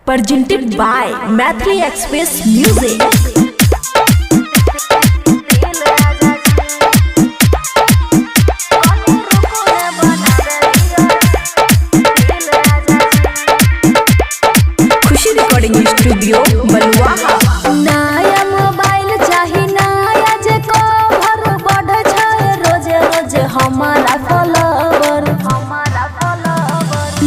presented by Mathli Express Music. Khushi recording studio Baluaha. नया mobile चाही नया जे कवर बढ़ छै रोज रोज हमारा फॉलोवर।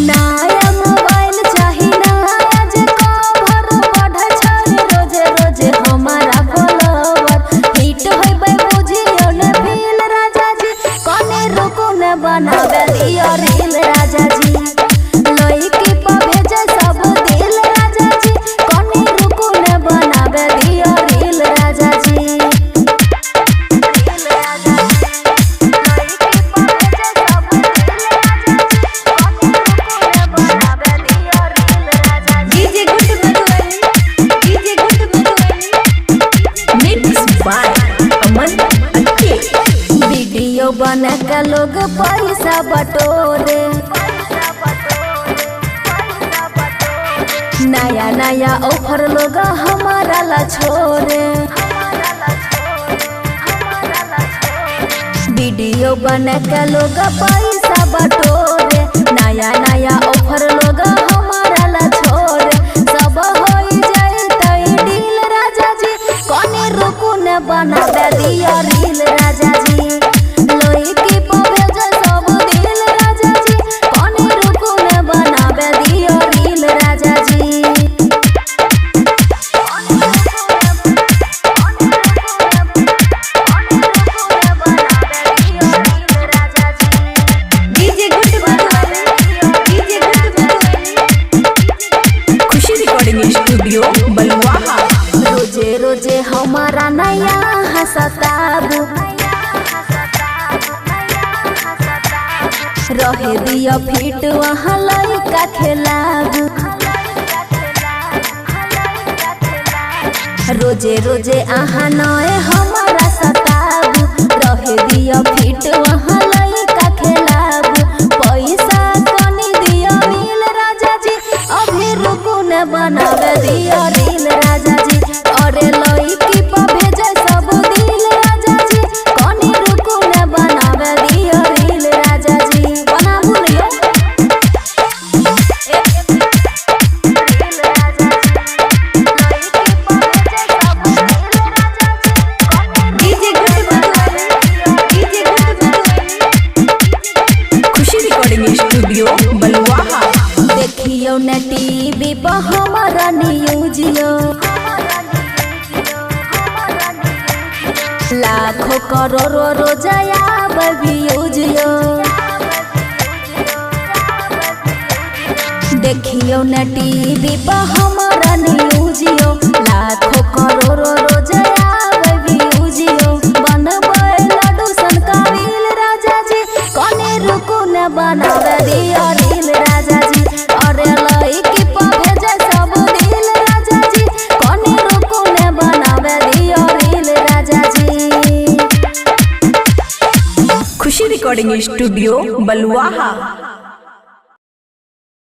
नया मोबाइल चाही नया जे कवर बढ़ छै रोज रोज हमारा फॉलोवर। हिट होइबे बुझियो न फील राजा जी कने रुको न बनावे दियो रील राजा जी। लइकी पे भेजे सब दिल राजा जी कने रुको न बनावे दियो रील राजा जी। रील राजा जी लइकी पे भेजे सब दिल राजा जी कने रुको न बनावे दियो रील राजा जी। DJ good Madhubani DJ good Madhubani mix by Aman Akke. Video बना के लोग पैसा बटोरे। नया नया ऑफर लोग हमारा ला छोरे। वीडियो बना के लोग पैसा बटोरे। नया नया ऑफर लोग हमारा ला छोरे। सब होई जाए तई डील राजा जी कने रुको न बनावे दियो रील राजा जी। लइकी पे भेजे सब दिल राजा जी कने रुको न बनावे दियो रील राजा जी। DJ good Madhubani DJ good Madhubani Khushi recording studio Baluaha. रोजे रोजे हमारा नया हंसताबू। रहे दिया फिट वहाँ लइका खेलाबू। रोजे रोजे आहा नए हमारा सताबू। रहे दिया फिट वहाँ लइका खेलाबू। पैसा कनी दिया रील राजा जी अभी रुको न बनावे दिया रील राजा जी। अरे लइकी पे भेजे सब दिल राजा जी कनी रुको न बनावे दिया रील राजा जी। बना भूलियो रील राजा जी लइकी पे भेजे सब दिल राजा जी। DJ good Madhubani DJ good Madhubani Khushi recording studio Baluaha. देखियो न टीवी पे हमारा न्यूजियो। लाखों करोड़ों रोजाया व्यूजियो। देखियो न टीवी पे हमारा न्यूजियो। लाखों करोड़ों रोजाया व्यूजियो। बनबे लड्डू सन का रील राजा जी कने रुको न बनावे दियो रील राजा जी। अरे लइकी पे भेजे सब दिल राजा जी कने रुको न बनावे दियो रील राजा जी। खुशी रिकॉर्डिंग स्टूडियो बलुआहा।